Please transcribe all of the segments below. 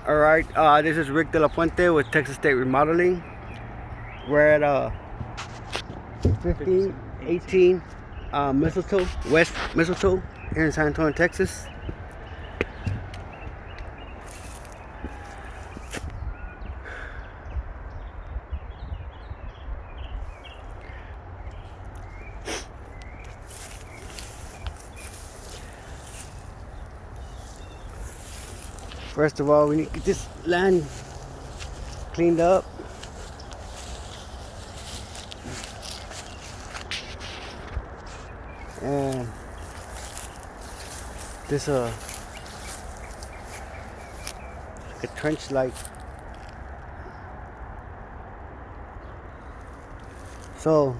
Alright, this is Rick De La Fuente with Texas State Remodeling. We're at 1518 Mistletoe, West Mistletoe, here in San Antonio, Texas. First of all, we need to get this land cleaned up. And this like a trench like. So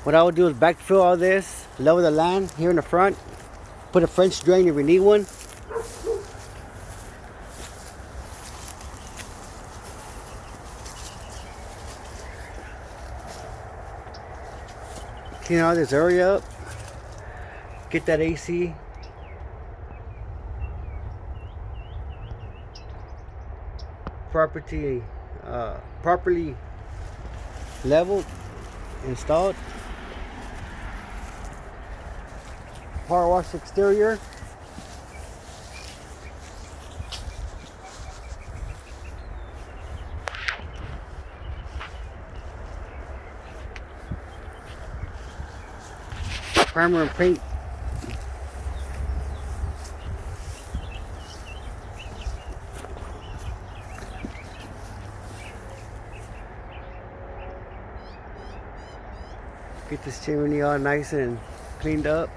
what I would do is backfill all this, level the land here in the front, put a French drain if we need one. Clean all this area up, get that AC properly leveled, installed. Power wash exterior. Primer and paint. Get this chimney all nice and cleaned up.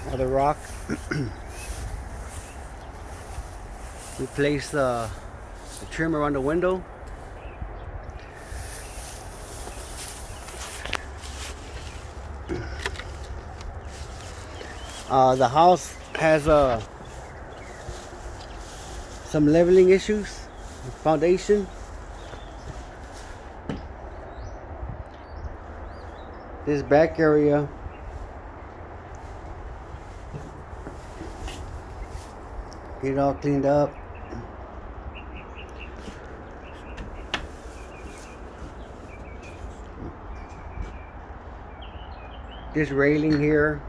All the rock. Replace the trim around the window. The house has some leveling issues, foundation. This back area get it all cleaned up. This railing here,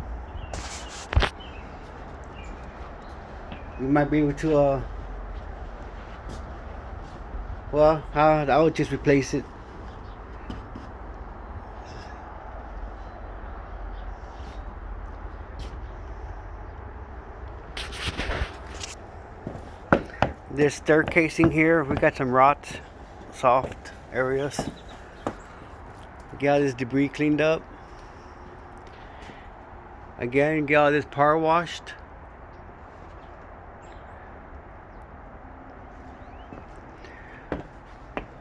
you might be able to well, I would just replace it. This staircasing here, we got some rot, soft areas. Get all this debris cleaned up. Again, get all this power washed.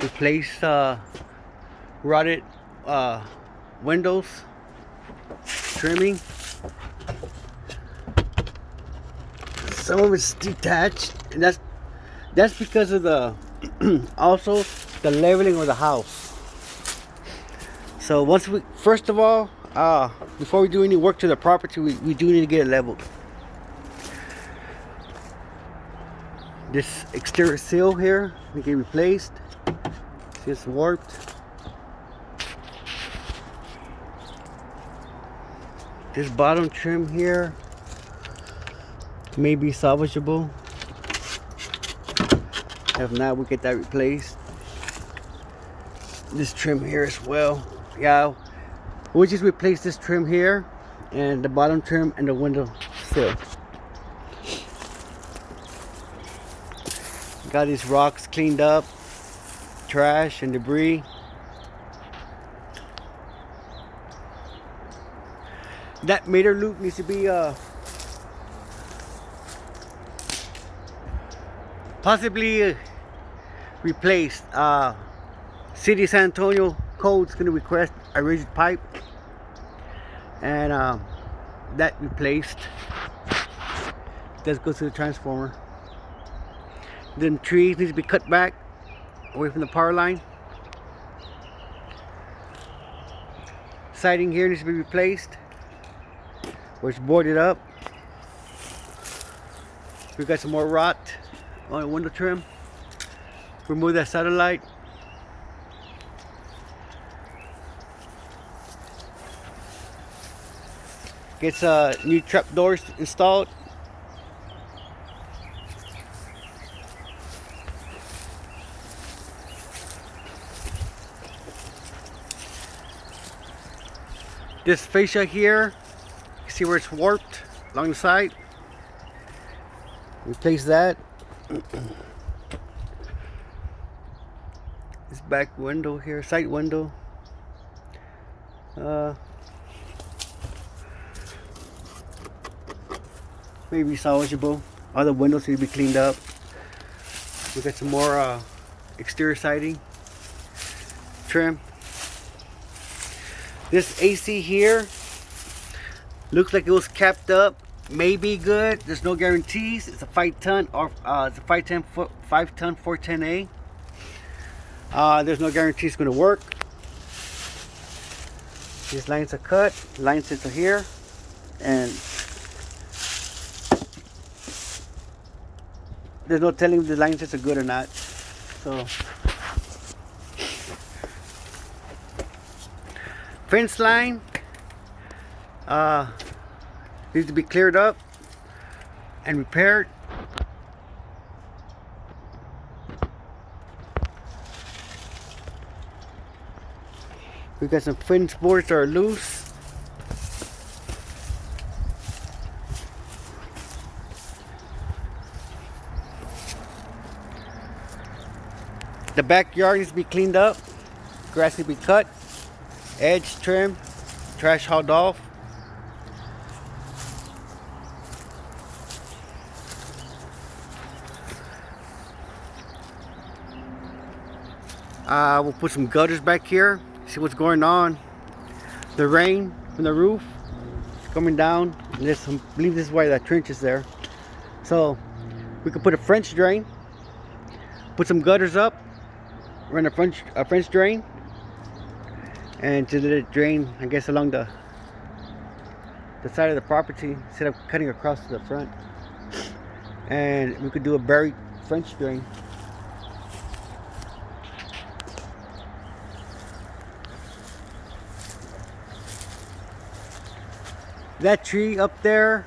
Replace rotted windows, trimming. Some of it's detached, and that's because of the also the leveling of the house. So first of all, before we do any work to the property, we do need to get it leveled. This exterior sill here we get replaced. It's warped. This bottom trim here may be salvageable. If not, we get that replaced. This trim here as well. Yeah, we'll just replace this trim here and the bottom trim and the window sill. Got these rocks cleaned up, trash and debris. That meter loop needs to be possibly replaced. City of San Antonio code's going to request a rigid pipe, and that replaced. Does go to the transformer. Then trees need to be cut back away from the power line. Siding here needs to be replaced, or it's boarded up. We got some more rot on the window trim. Remove that satellite. Gets new trap doors installed. This fascia here, you see where it's warped along the side. Replace that. This back window here, side window. Maybe salvageable. All the windows need to be cleaned up. We got some more exterior siding trim. This AC here looks like it was capped up. May be good. There's no guarantees. It's a 5-ton or it's a 5-ton 410A. There's no guarantee it's going to work. These lines are cut. Line sets are here, and there's no telling if the line sets are good or not. So fence line needs to be cleared up and repaired. We got some fence boards that are loose. The backyard needs to be cleaned up. Grass needs to be cut. Edge trim. Trash hauled off. We'll put some gutters back here. See what's going on. The rain from the roof is coming down. And there's some, I believe this is why that trench is there. So we could put a French drain. Put some gutters up. Run a French drain. And to the drain, I guess, along the side of the property instead of cutting across to the front. And we could do a buried French drain. That tree up there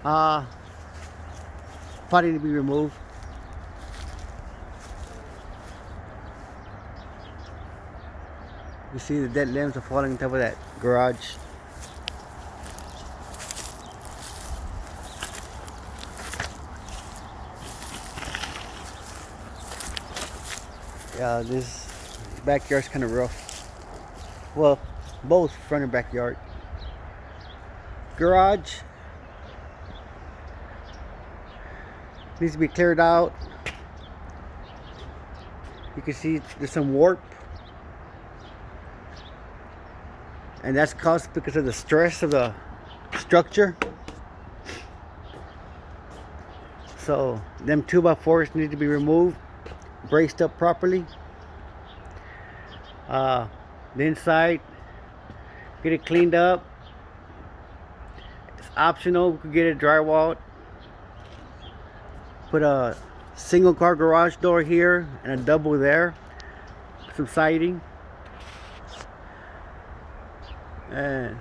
probably need to be removed. You see the dead limbs are falling on top of that garage. Yeah, this backyard's kind of rough. Well, both front and backyard. Garage needs to be cleared out. You can see there's some warp, and that's caused because of the stress of the structure. So them 2x4s need to be removed, braced up properly. The inside, get it cleaned up. It's optional. We could get it drywalled. Put a single car garage door here and a double there. Some siding. And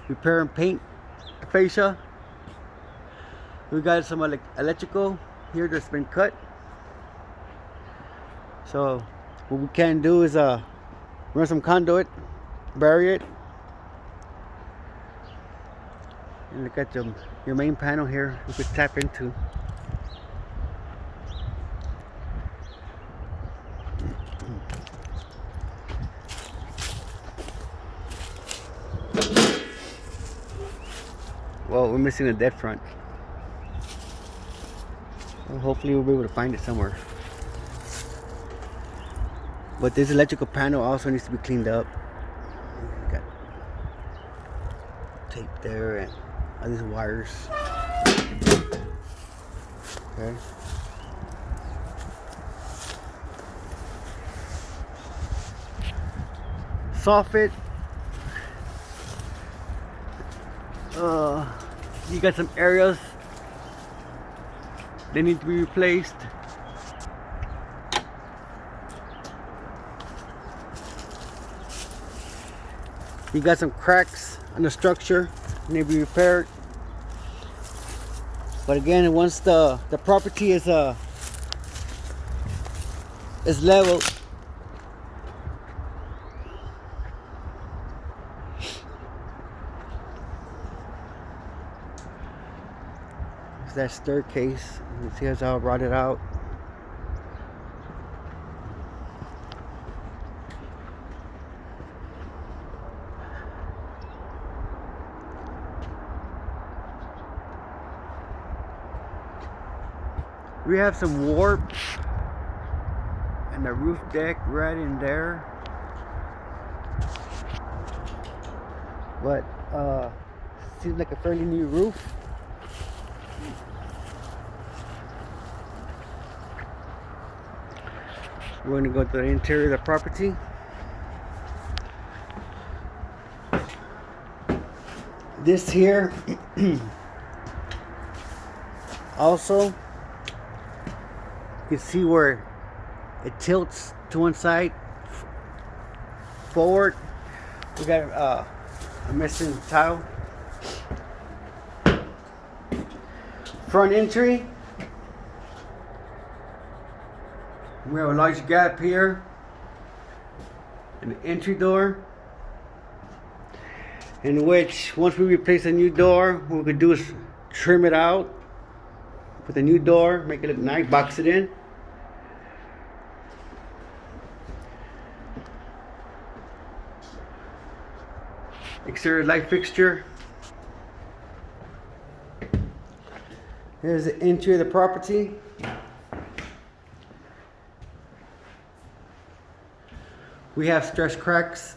repair and paint the fascia. We got some electrical here that's been cut. So what we can do is run some conduit, bury it, and look at your main panel here. You could tap into. Well, we're missing a dead front. Well, hopefully we'll be able to find it somewhere. But this electrical panel also needs to be cleaned up. Got tape there and all these wires. Okay. Soffit. You got some areas they need to be replaced. You got some cracks in the structure, need to be repaired. But again, once the property is level, it's that staircase. You can see it's all rotted out. We have some warp and the roof deck right in there, but seems like a fairly new roof. We're going to go to the interior of the property. This here also, you can see where it tilts to one side forward. We got a missing tile. Front entry, we have a large gap here in the entry door, in which once we replace a new door, what we could do is trim it out, put the new door, make it look nice, box it in. Exterior light fixture. Here's the interior of the property. We have stress cracks.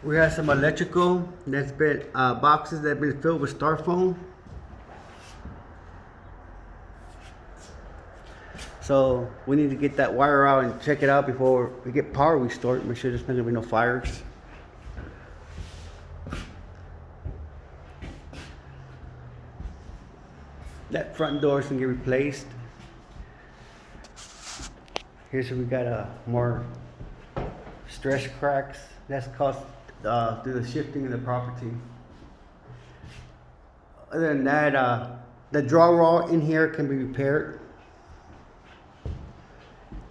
We have some electrical that's been boxes that have been filled with styrofoam. So we need to get that wire out and check it out before we get power restored. Make sure there's not gonna be no fires. That front door is gonna get replaced. Here's where we got more stress cracks. That's caused through the shifting of the property. Other than that, the drywall in here can be repaired.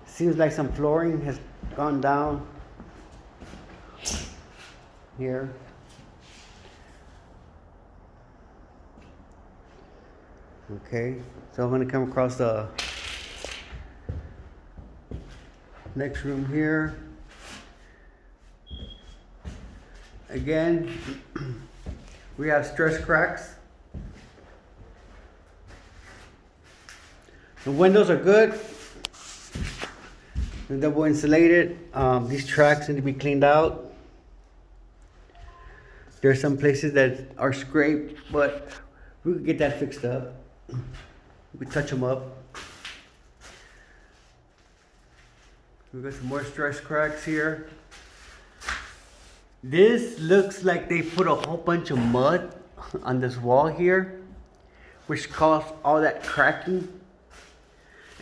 Seems like some flooring has gone down here. Okay, so I'm going to come across the next room here. Again, we have stress cracks. The windows are good. They're double insulated. These tracks need to be cleaned out. There are some places that are scraped, but we could get that fixed up. We could touch them up. We got some more stress cracks here. This looks like they put a whole bunch of mud on this wall here, which caused all that cracking.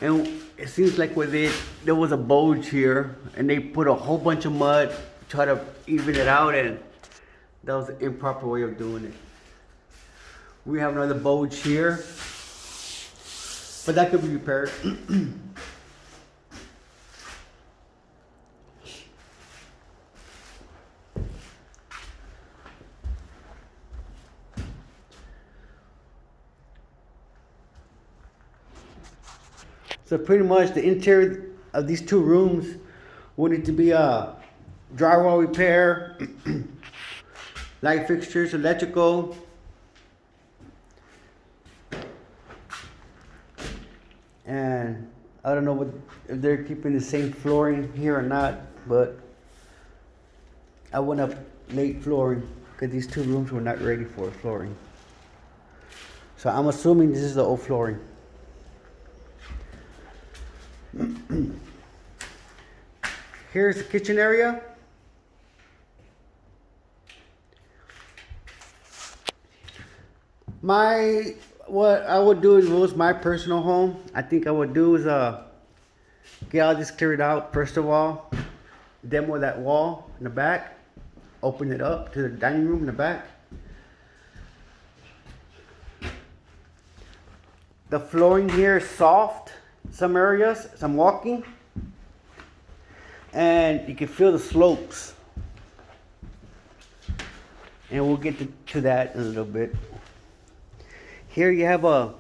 And it seems like there was a bulge here, and they put a whole bunch of mud to try to even it out, and that was the improper way of doing it. We have another bulge here, but that could be repaired. So pretty much the interior of these two rooms will need to be a drywall repair, light fixtures, electrical, and I don't know if they're keeping the same flooring here or not, but I went up late flooring because these two rooms were not ready for flooring. So I'm assuming this is the old flooring. Here's the kitchen area. My what I would do is, if it was my personal home, I think I would do is get all this cleared out first of all, demo that wall in the back, open it up to the dining room in the back. The flooring here is soft, some areas, some walking, and you can feel the slopes. And we'll get to that in a little bit. Here you have a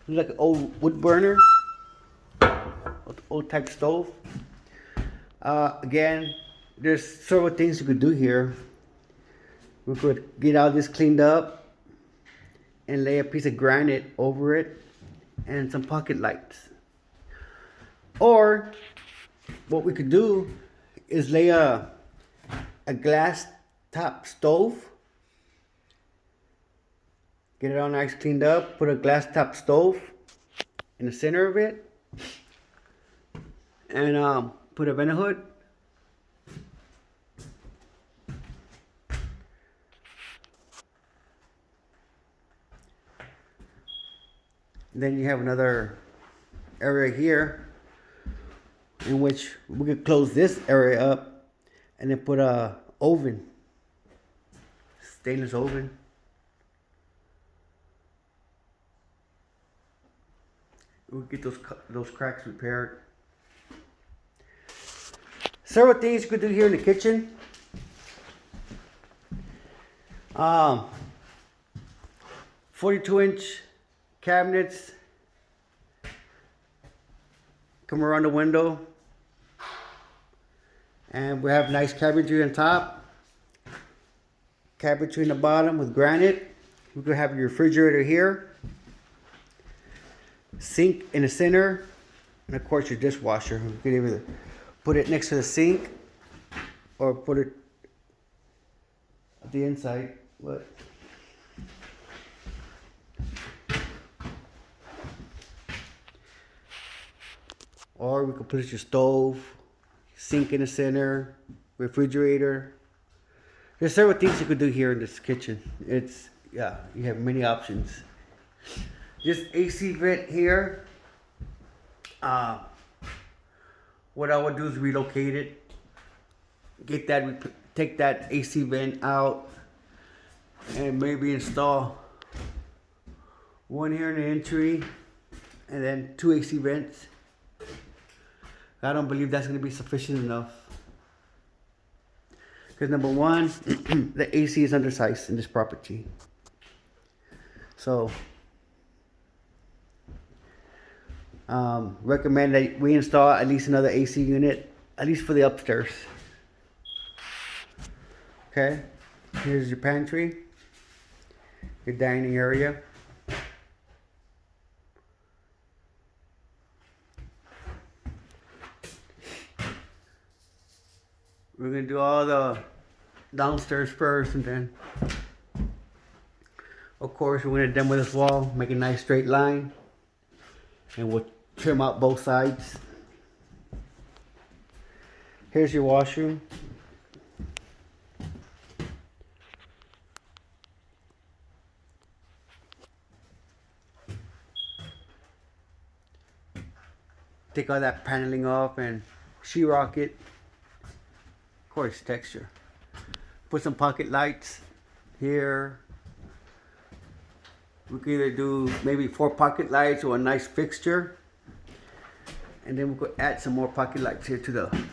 like an old wood burner, old type stove. Again, there's several things you could do here. We could get all this cleaned up and lay a piece of granite over it and some pocket lights. Or what we could do is lay a glass top stove. Get it all nice cleaned up, put a glass top stove in the center of it, and put a vent hood. Then you have another area here in which we could close this area up and then put a oven, stainless oven. We'll get those cracks repaired. Several things you could do here in the kitchen. 42-inch cabinets come around the window, and we have nice cabinetry on top, cabinetry in the bottom with granite. We could have your refrigerator here, sink in the center, and of course your dishwasher. You could either put it next to the sink or put it at the inside. What? Or we could put your stove, sink in the center, refrigerator. There's several things you could do here in this kitchen. You have many options. This AC vent here, what I would do is relocate it. Take that AC vent out and maybe install one here in the entry and then 2 AC vents. I don't believe that's going to be sufficient enough. Because number one, the AC is undersized in this property. So, recommend that we install at least another AC unit, at least for the upstairs. Okay, here's your pantry, your dining area. We're gonna do all the downstairs first, and then of course we're gonna demo this wall, make a nice straight line, and we'll trim out both sides. Here's your washroom. Take all that paneling off and sheetrock it. Of course, texture. Put some pocket lights here. We could either do maybe 4 pocket lights or a nice fixture. And then we could add some more pocket lights here to the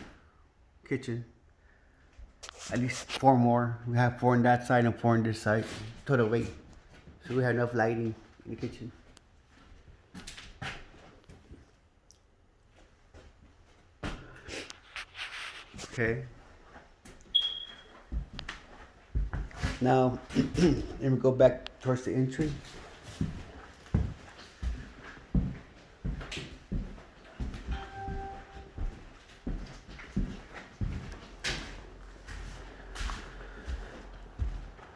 kitchen. At least 4 more. We have 4 on that side and 4 on this side. Total weight. So we have enough lighting in the kitchen. Okay. Now, let me go back towards the entry.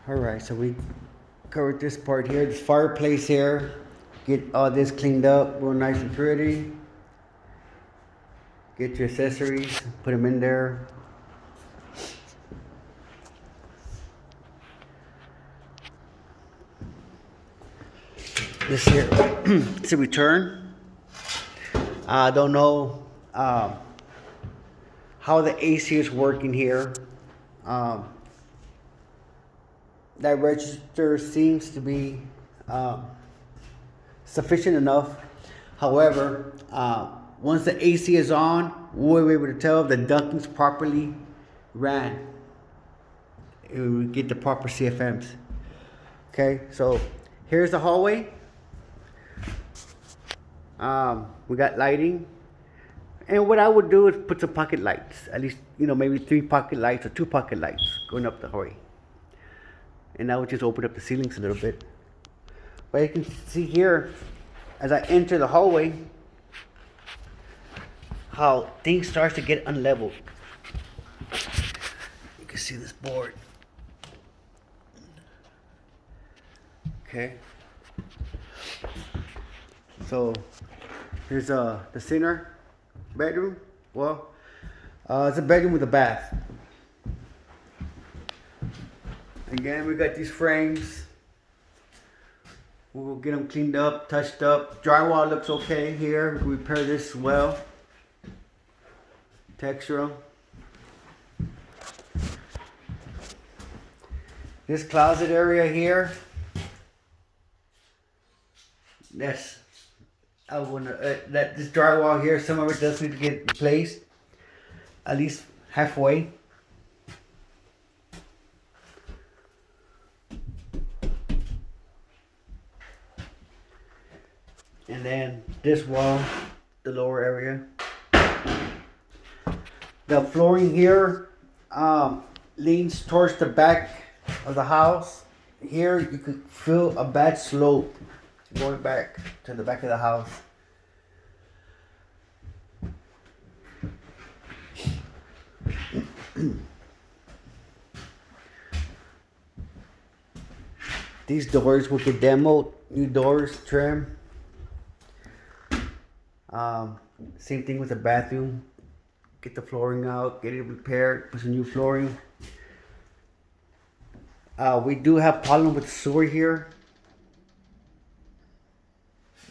All right, so we covered this part here, this fireplace here. Get all this cleaned up, real nice and pretty. Get your accessories, put them in there. This here, it's a return. I don't know how the AC is working here. Um, that register seems to be sufficient enough. However, once the AC is on, we'll be able to tell if the ducting's properly ran. We get the proper CFMs. Okay, so here's the hallway. We got lighting. And what I would do is put some pocket lights. At least, maybe 3 pocket lights or 2 pocket lights going up the hallway. And I would just open up the ceilings a little bit. But you can see here, as I enter the hallway, how things start to get unleveled. You can see this board. Okay. So here's the center bedroom. Well, it's a bedroom with a bath. Again, we got these frames. We'll get them cleaned up, touched up. Drywall looks okay here. We can repair this as well. Texture them. This closet area here. That's I want to that this drywall here. Some of it does need to get replaced, at least halfway. And then this wall, the lower area. The flooring here leans towards the back of the house. Here you could feel a bad slope going back to the back of the house. These doors will get demoed, new doors, trim. Same thing with the bathroom. Get the flooring out, get it repaired, put some new flooring. We do have problem with the sewer here.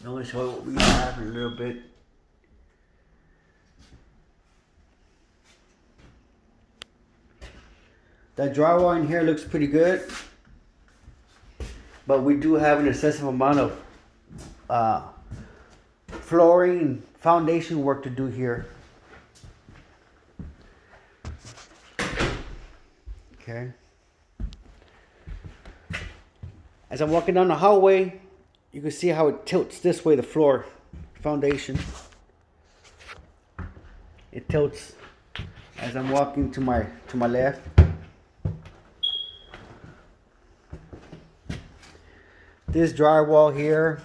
I'm going to show you what we have in a little bit. The drywall in here looks pretty good, but we do have an excessive amount of flooring and foundation work to do here. Okay. As I'm walking down the hallway, you can see how it tilts this way, the floor foundation. It tilts as I'm walking to my left. This drywall here,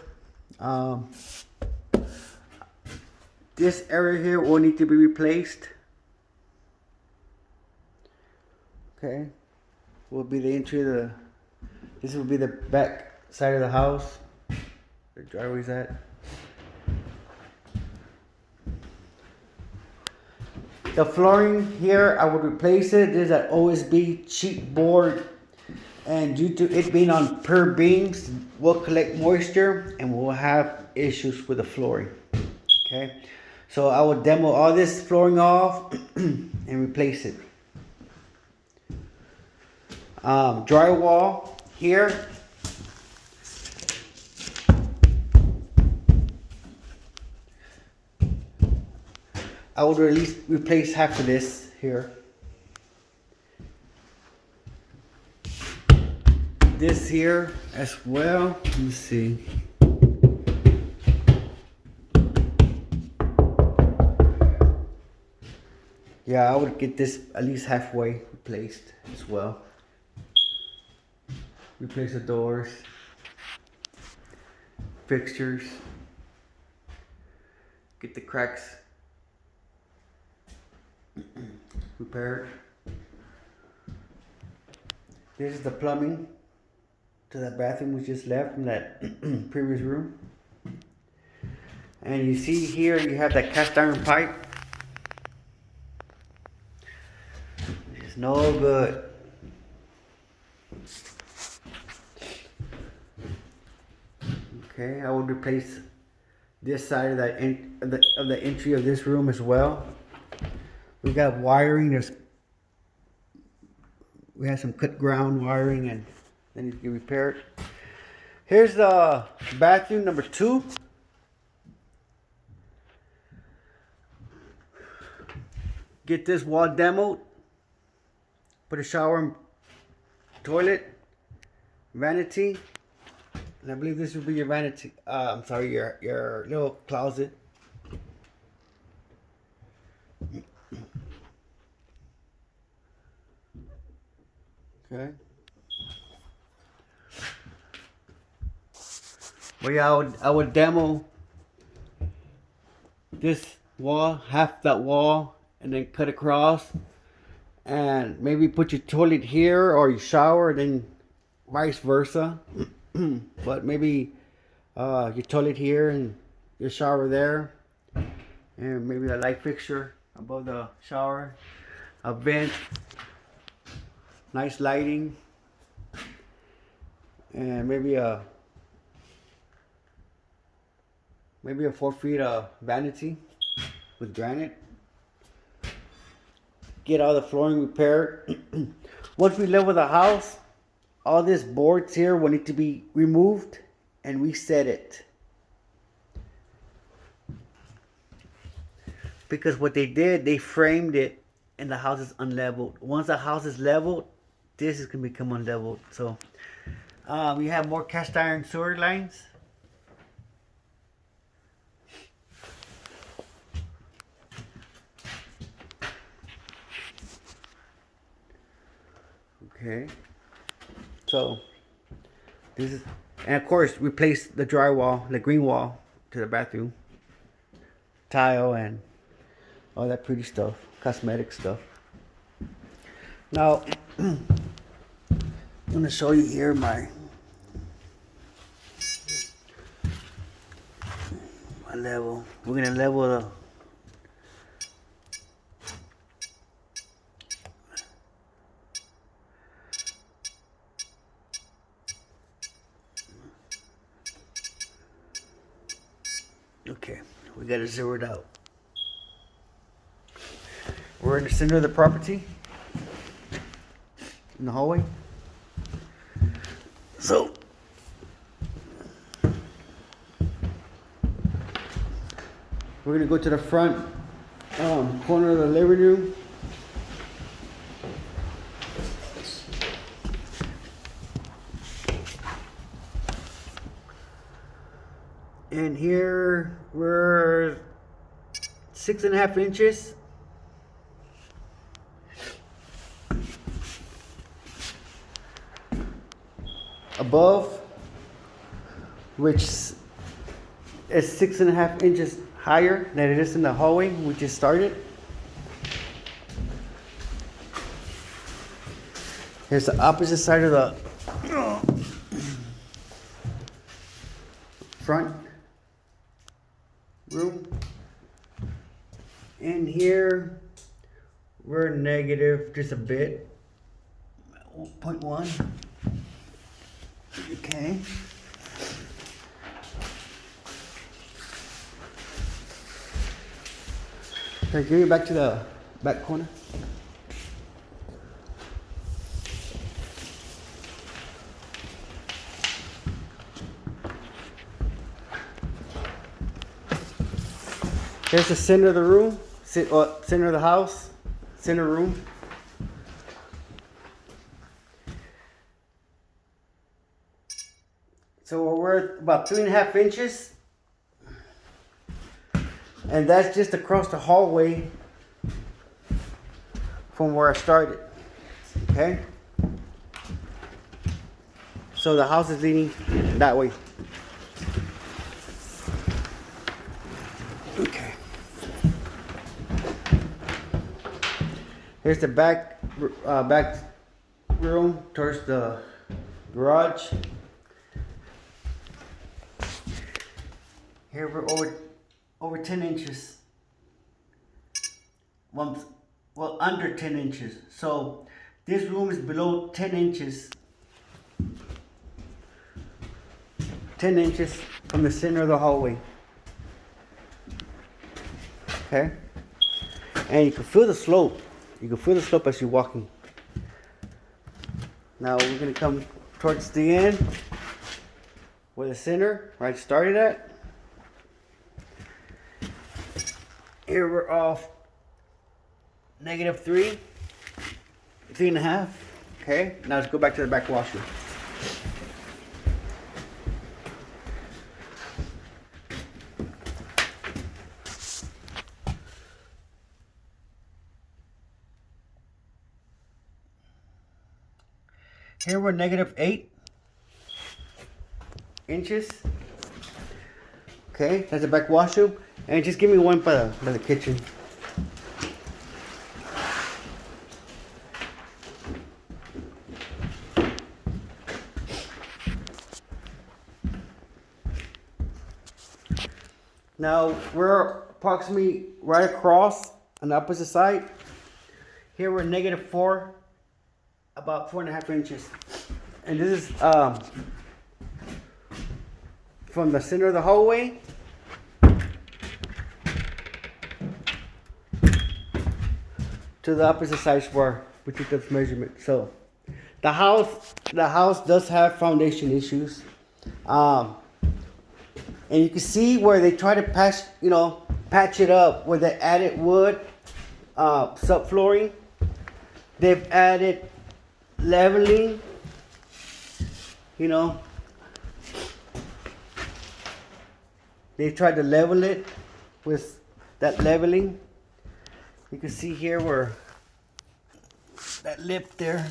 this area here will need to be replaced. Okay, will be the entry of the. This will be the back side of the house. The driveway's at. The flooring here, I would replace it. There's an OSB cheap board, and due to it being on per beams, will collect moisture and we'll have issues with the flooring. Okay, so I will demo all this flooring off and replace it. Drywall here. I would at least replace half of this here. This here as well. Let me see. Yeah, I would get this at least halfway replaced as well. Replace the doors, fixtures, get the cracks repaired. This is the plumbing to that bathroom we just left from that previous room. And you see here you have that cast iron pipe. It's no good. Okay, I will replace this side of the entry of this room as well. We got wiring. We have some cut ground wiring and that needs to get repaired. Here's the bathroom number 2. Get this wall demoed. Put a shower and toilet, vanity, and I believe this will be your vanity. I'm sorry, your little closet. Okay. Well, yeah, I would demo this wall, half that wall, and then cut across, and maybe put your toilet here or your shower, then vice versa. But maybe your toilet here and your shower there, and maybe a light fixture above the shower, a vent, nice lighting, and maybe a 4 feet vanity with granite. Get all the flooring repaired. Once we level the house, all these boards here will need to be removed and reset it. Because what they did, they framed it and the house is unleveled. Once the house is leveled, this is going to become unleveled. So we have more cast iron sewer lines. Okay, so this is, and of course replace the drywall, the green wall to the bathroom, tile and all that pretty stuff, cosmetic stuff. Now I'm gonna show you here my level. We're gonna level the okay, we got it zeroed out. We're in the center of the property, in the hallway. So we're gonna go to the front corner of the living room. And here we're 6.5 inches. Above, which is 6.5 inches higher than it is in the hallway we just started. Here's the opposite side of the front room. And here we're negative just a bit, 0.1. Okay. Okay, give me back to the back corner. Here's the center of the room, center of the house, center room. So we're about 3.5 inches. And that's just across the hallway from where I started. Okay? So the house is leaning that way. Okay. Here's the back room towards the garage. Here we're over 10 inches. Well, under 10 inches. So this room is below 10 inches. 10 inches from the center of the hallway. Okay? And you can feel the slope. You can feel the slope as you're walking. Now we're going to come towards the end where the center, right, started at. Here we're off -3, 3.5. Okay, now let's go back to the back washroom. Here we're -8 inches. Okay, that's the back washroom. And just give me one by the kitchen. Now we're approximately right across on the opposite side. Here we're -4, about 4.5 inches. And this is from the center of the hallway to the opposite side where we took this measurement. So the house does have foundation issues. And you can see where they try to patch it up where they added wood subflooring. They've added leveling, they tried to level it with that leveling. You can see here where that lip there,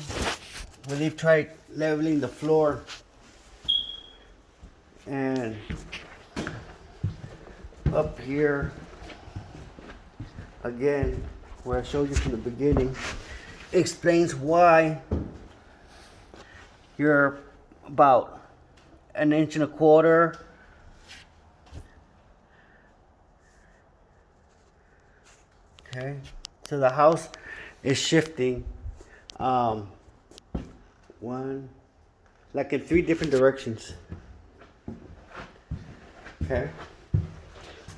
where they've tried leveling the floor. And up here, again, where I showed you from the beginning, explains why you're about 1.25 inches. Okay, so the house is shifting like in 3 different directions. Okay.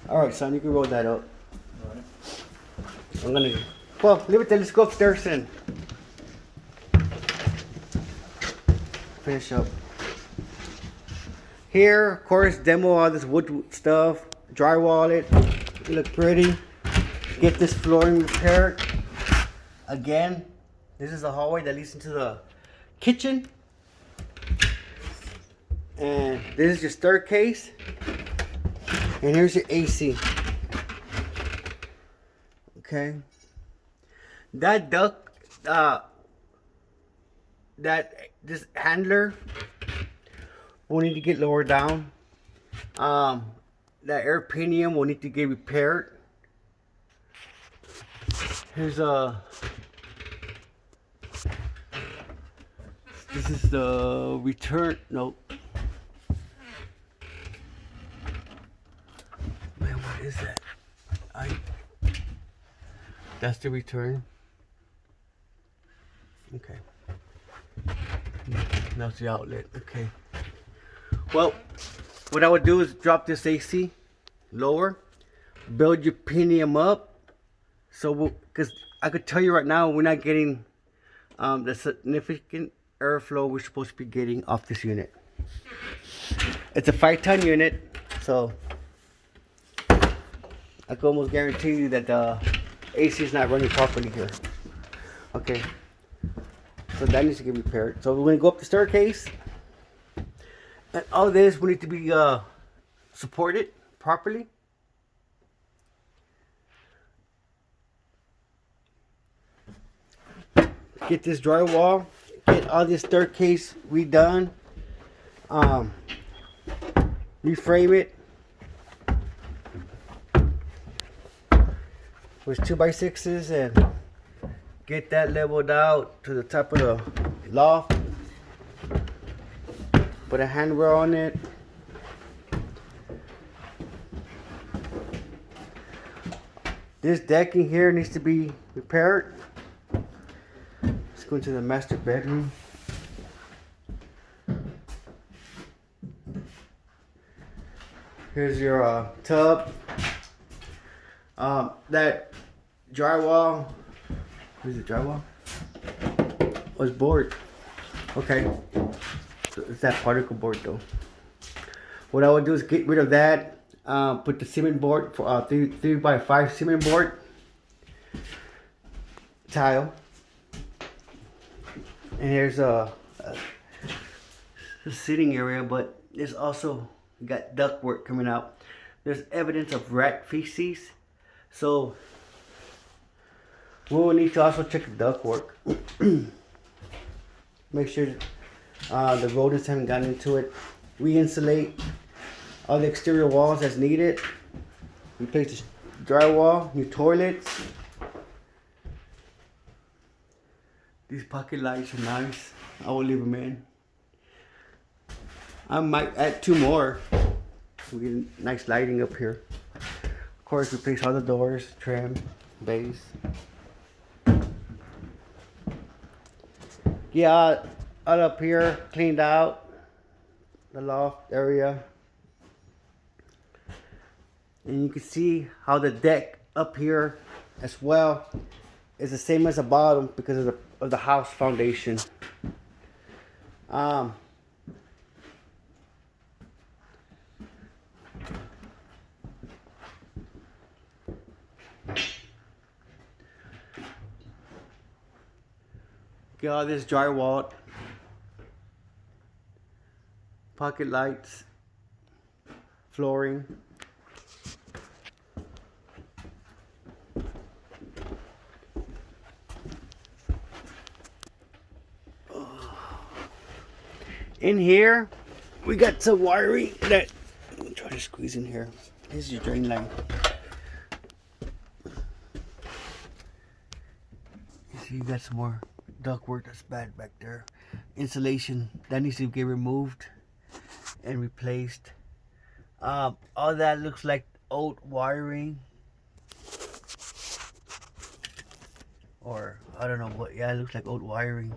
All right, son, you can roll that up. All right. Leave it there. Let's go upstairs and finish up. Here, of course, demo all this wood stuff, drywall it, look pretty. Get this flooring repaired. Again, this is the hallway that leads into the kitchen. And this is your staircase. And here's your AC. Okay. That duct, this handler will need to get lowered down. That air pinion will need to get repaired. Here's this is the return. Nope. Man, what is that? That's the return. Okay. That's the outlet. Okay. Well, what I would do is drop this AC lower, build your pinion up. So, because I could tell you right now, we're not getting the significant airflow we're supposed to be getting off this unit. It's a 5-ton unit, so I can almost guarantee you that the AC is not running properly here. Okay, so that needs to get repaired. So we're going to go up the staircase, and all this will need to be supported properly. Get this drywall, get all this staircase redone, reframe it with 2x6s and get that leveled out to the top of the loft. Put a handrail on it. This decking here needs to be repaired. Let's go into the master bedroom. Here's your tub. That drywall. Where's the drywall? Oh, it's board. Okay. So it's that particle board though. What I would do is get rid of that. Put the cement board for 3x5 cement board tile. And here's a sitting area, but there's also got ductwork coming out. There's evidence of rat feces, so we will need to also check the ductwork. Make sure the rodents haven't gotten into it. Re-insulate all the exterior walls as needed. Replace the drywall, new toilets. These pocket lights are nice. I will leave them in. I might add 2 more. We get nice lighting up here. Of course, replace all the doors, trim, base. Yeah, all up here cleaned out. The loft area. And you can see how the deck up here as well is the same as the bottom because of the house foundation. Get all this drywall, pocket lights, flooring. In here, we got some wiring that I'm trying to squeeze in here. Here's your drain line. You see, you got some more ductwork that's bad back there. Insulation that needs to get removed and replaced. All that looks like old wiring, or I don't know what. Yeah, it looks like old wiring.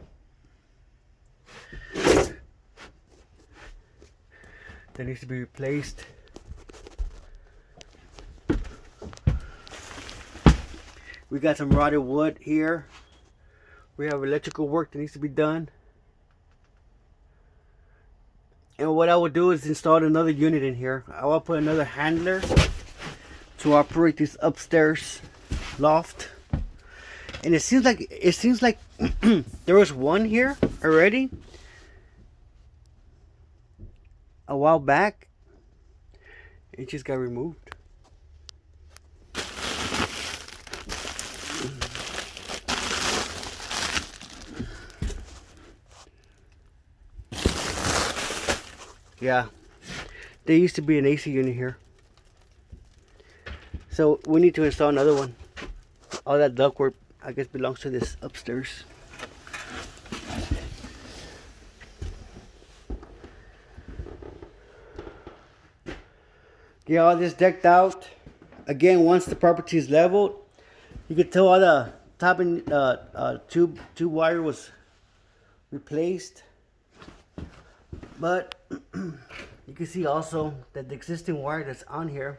That needs to be replaced. We got some rotted wood here. We have electrical work that needs to be done. And what I will do is install another unit in here. I will put another handler to operate this upstairs loft. And it seems like there was one here already a while back. It just got removed. Yeah, there used to be an AC unit here, so we need to install another one. All that ductwork, I guess, belongs to this upstairs. Get all this decked out. Again, once the property is leveled, you can tell all the top and tube wire was replaced. But you can see also that the existing wire that's on here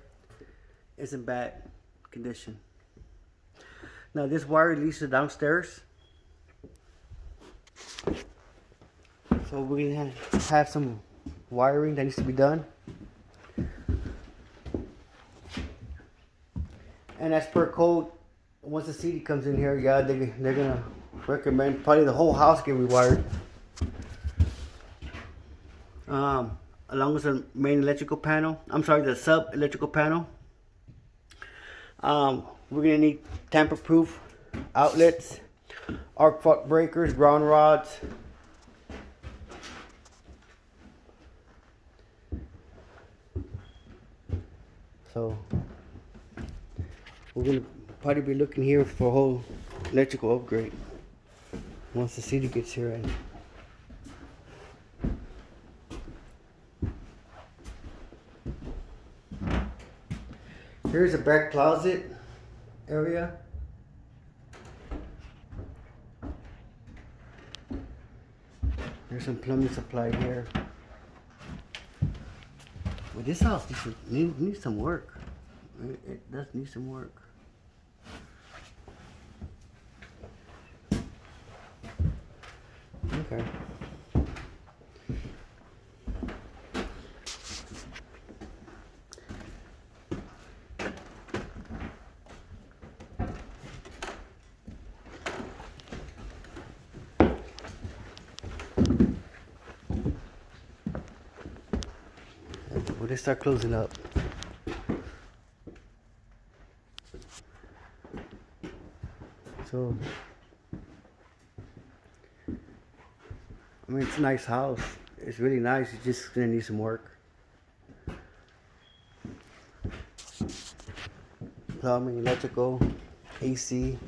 is in bad condition. Now this wire leads to downstairs. So we're going to have some wiring that needs to be done. And as per code, once the CD comes in here, yeah, they're going to recommend probably the whole house get rewired. Along with the main electrical panel. I'm sorry, the sub electrical panel. We're gonna need tamper-proof outlets, arc fault breakers, ground rods. So we're gonna probably be looking here for a whole electrical upgrade once the CD gets here. And here's a back closet area. There's some plumbing supply here. Well, this house needs some work. It does need some work. Okay. Well, they start closing up. So, I mean, it's a nice house. It's really nice. It's just gonna need some work. Plumbing, electrical, AC.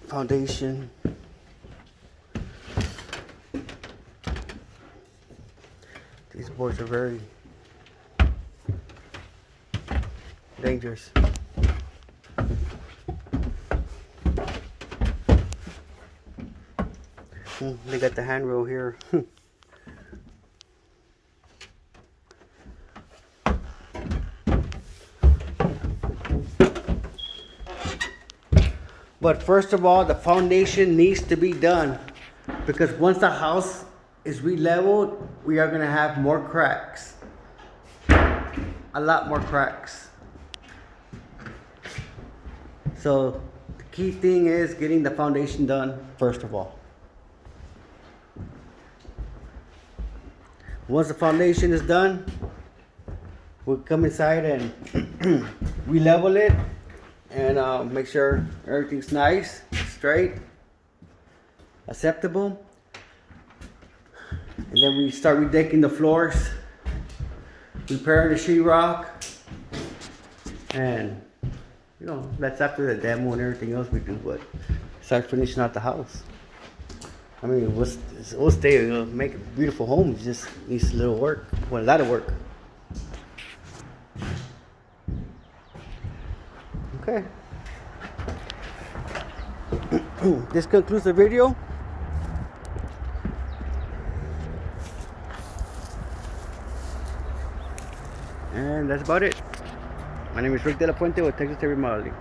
Foundation. These boards are very dangerous. They got the handrail here. But first of all, the foundation needs to be done, because once the house is re-leveled, we are gonna have more cracks. A lot more cracks. So the key thing is getting the foundation done first of all. Once the foundation is done, we'll come inside and re-level it and make sure everything's nice, straight, acceptable. And then we start redecking the floors, repairing the sheetrock, and you know, that's after the demo and everything else we do, but start finishing out the house. I mean, we'll stay, we'll make a beautiful home. It just needs a little work, well, a lot of work. Okay. This concludes the video. And that's about it. My name is Rick De La Fuente with Texas Remodeling.